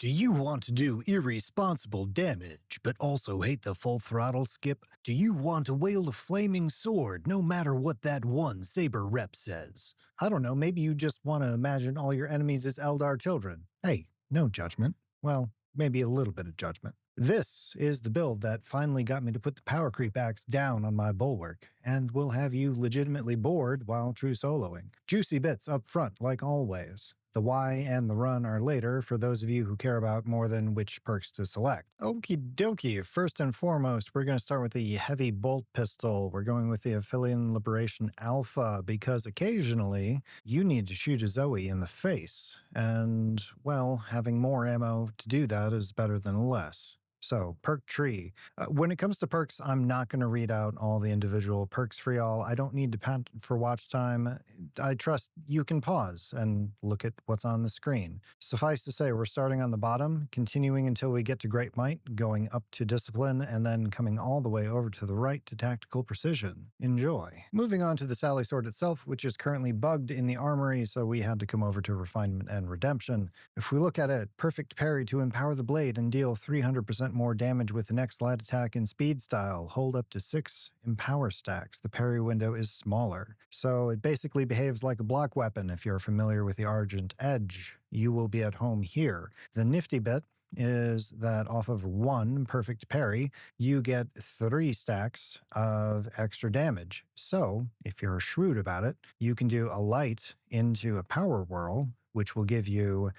Do you want to do irresponsible damage, but also hate the full throttle skip? Do you want to wield a flaming sword no matter what that one saber rep says? I don't know, maybe you just want to imagine all your enemies as Eldar children. Hey, no judgment. Well, maybe a little bit of judgment. This is the build that finally got me to put the power creep axe down on my Bulwark, and will have you legitimately bored while true soloing. Juicy bits up front, like always. The Y and the run are later for those of you who care about more than which perks to select. Okie dokie, first and foremost, we're going to start with the heavy bolt pistol. We're going with the Aphelion Liberation Alpha because occasionally you need to shoot a Zoe in the face. And, well, having more ammo to do that is better than less. So, perk tree. When it comes to perks, I'm not going to read out all the individual perks for y'all. I don't need to pant for watch time. I trust you can pause and look at what's on the screen. Suffice to say, we're starting on the bottom, continuing until we get to Great Might, going up to Discipline, and then coming all the way over to the right to Tactical Precision. Enjoy. Moving on to the Sally Sword itself, which is currently bugged in the armory, so we had to come over to Refinement and Redemption. If we look at it, perfect parry to empower the blade and deal 300% more damage with the next light attack in speed style. Hold up to 6 empower stacks. The parry window is smaller. So it basically behaves like a block weapon. If you're familiar with the Argent Edge, you will be at home here. The nifty bit is that off of 1 perfect parry, you get 3 stacks of extra damage. So if you're shrewd about it, you can do a light into a power whirl, which will give you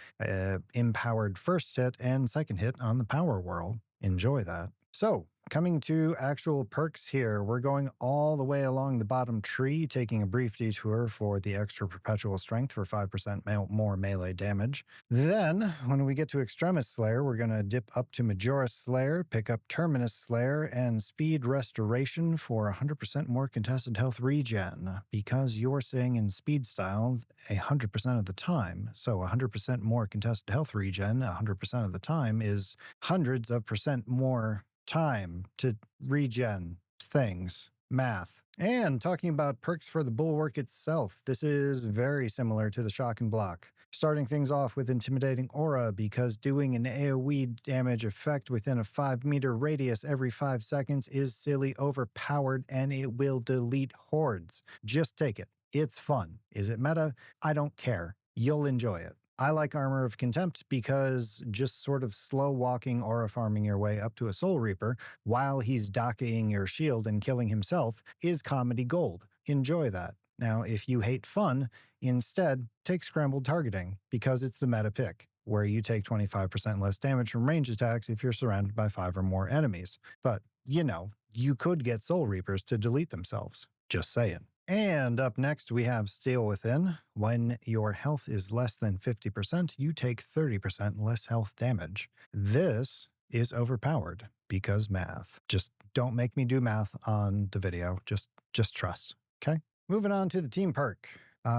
empowered first hit and second hit on the power whirl. Enjoy that. So, coming to actual perks here, we're going all the way along the bottom tree, taking a brief detour for the extra perpetual strength for 5% more melee damage. Then, when we get to Extremis Slayer, we're going to dip up to Majoris Slayer, pick up Terminus Slayer, and Speed Restoration for 100% more contested health regen, because you're staying in speed style 100% of the time. So 100% more contested health regen 100% of the time is hundreds of percent more time to regen things. Math. And talking about perks for the Bulwark itself, this is very similar to the Shock and Block. Starting things off with Intimidating Aura, because doing an AoE damage effect within a 5-meter radius every 5 seconds is silly overpowered, and it will delete hordes. Just take it. It's fun. Is it meta? I don't care. You'll enjoy it. I like Armor of Contempt because just sort of slow walking aura farming your way up to a Soul Reaper while he's docking your shield and killing himself is comedy gold. Enjoy that. Now, if you hate fun, instead take Scrambled Targeting because it's the meta pick, where you take 25% less damage from range attacks if you're surrounded by 5 or more enemies. But, you know, you could get Soul Reapers to delete themselves. Just saying. And up next, we have Steel Within. When your health is less than 50%, you take 30% less health damage. This is overpowered because math. Just don't make me do math on the video. Just trust, okay? Moving on to the team perk.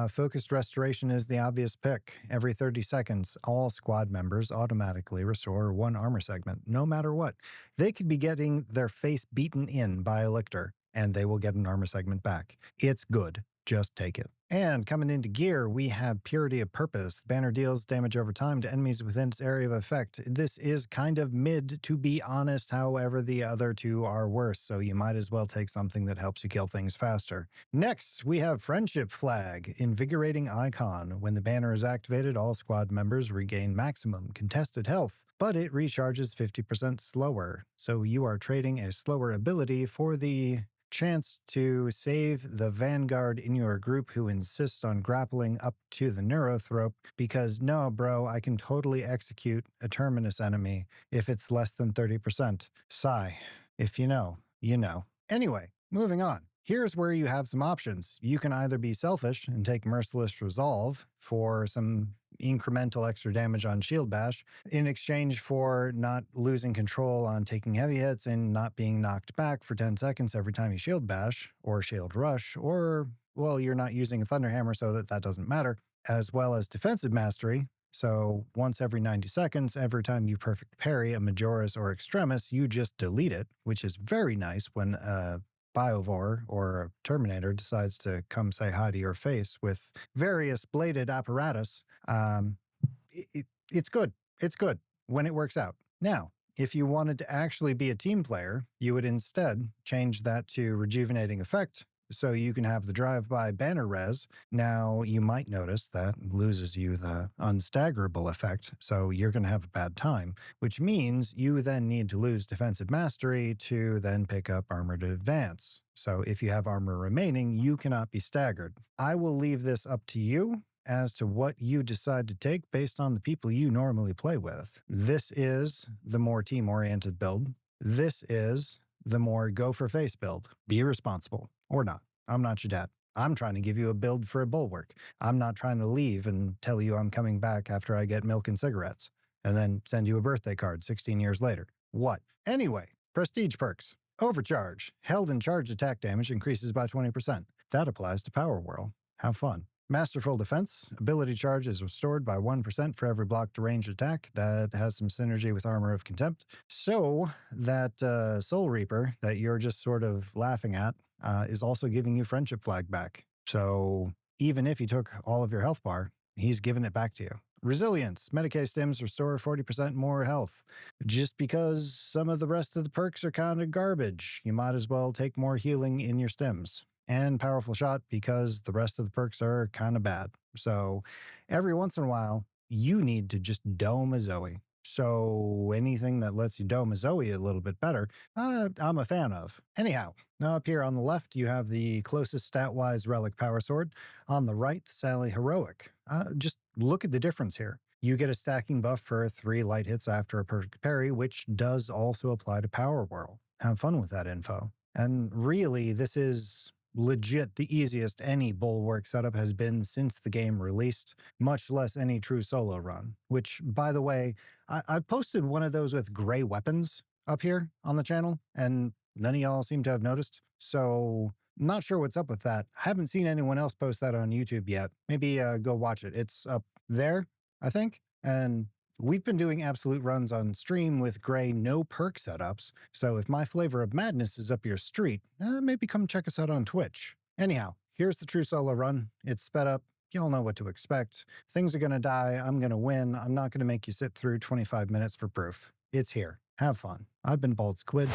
Focused Restoration is the obvious pick. Every 30 seconds, all squad members automatically restore 1 armor segment, no matter what. They could be getting their face beaten in by a lictor, and they will get an armor segment back. It's good. Just take it. And coming into gear, we have Purity of Purpose. The banner deals damage over time to enemies within its area of effect. This is kind of mid, to be honest, however the other two are worse, so you might as well take something that helps you kill things faster. Next, we have Friendship Flag, Invigorating Icon. When the banner is activated, all squad members regain maximum contested health, but it recharges 50% slower. So you are trading a slower ability for the chance to save the vanguard in your group who insists on grappling up to the Neurothrope because, no, bro, I can totally execute a Terminus enemy if it's less than 30%. Sigh. If you know, you know. Anyway, moving on. Here's where you have some options. You can either be selfish and take Merciless Resolve for some incremental extra damage on Shield Bash in exchange for not losing control on taking heavy hits and not being knocked back for 10 seconds every time you Shield Bash or Shield Rush, or, well, you're not using a Thunderhammer so that doesn't matter, as well as Defensive Mastery. So once every 90 seconds, every time you perfect parry a Majoris or Extremis, you just delete it, which is very nice when Biovore or a Terminator decides to come say hi to your face with various bladed apparatus. It's good. It's good. when it works out. Now, if you wanted to actually be a team player, you would instead change that to Rejuvenating Effect, so you can have the drive-by banner res. Now, you might notice that loses you the unstaggerable effect, so you're going to have a bad time, which means you then need to lose defensive mastery to then pick up armored advance. So if you have armor remaining, you cannot be staggered. I will leave this up to you as to what you decide to take based on the people you normally play with. This is the more team-oriented build. This is the more go-for-face build. Be responsible. Or not. I'm not your dad. I'm trying to give you a build for a Bulwark. I'm not trying to leave and tell you I'm coming back after I get milk and cigarettes, and then send you a birthday card 16 years later. What? Anyway, prestige perks. Overcharge. Held and charged attack damage increases by 20%. That applies to Power Whirl. Have fun. Masterful Defense. Ability charge is restored by 1% for every blocked ranged attack. That has some synergy with Armor of Contempt. So that Soul Reaper that you're just sort of laughing at is also giving you Friendship Flag back. So even if you took all of your health bar, he's giving it back to you. Resilience. Medicae stims restore 40% more health. Just because some of the rest of the perks are kind of garbage, you might as well take more healing in your stims. And Powerful Shot because the rest of the perks are kind of bad. So every once in a while, you need to just dome a Zoe. So anything that lets you dome a Zoe a little bit better, I'm a fan of. Anyhow, now up here on the left, you have the closest stat-wise Relic Power Sword. On the right, the Sally Heroic. Just look at the difference here. You get a stacking buff for 3 light hits after a perk parry, which does also apply to Power Whirl. Have fun with that info. And really, this is legit the easiest any Bulwark setup has been since the game released, much less any true solo run, which, by the way, I've posted one of those with gray weapons up here on the channel, and none of y'all seem to have noticed. So not sure what's up with that. Haven't seen anyone else post that on YouTube yet. Maybe go watch it. It's up there, I think. And we've been doing absolute runs on stream with gray no perk setups, so if my flavor of madness is up your street, maybe come check us out on Twitch. Anyhow, here's the true solo run. It's sped up. Y'all know what to expect. Things are gonna die. I'm gonna win. I'm not gonna make you sit through 25 minutes for proof. It's here. Have fun. I've been BaldSquid.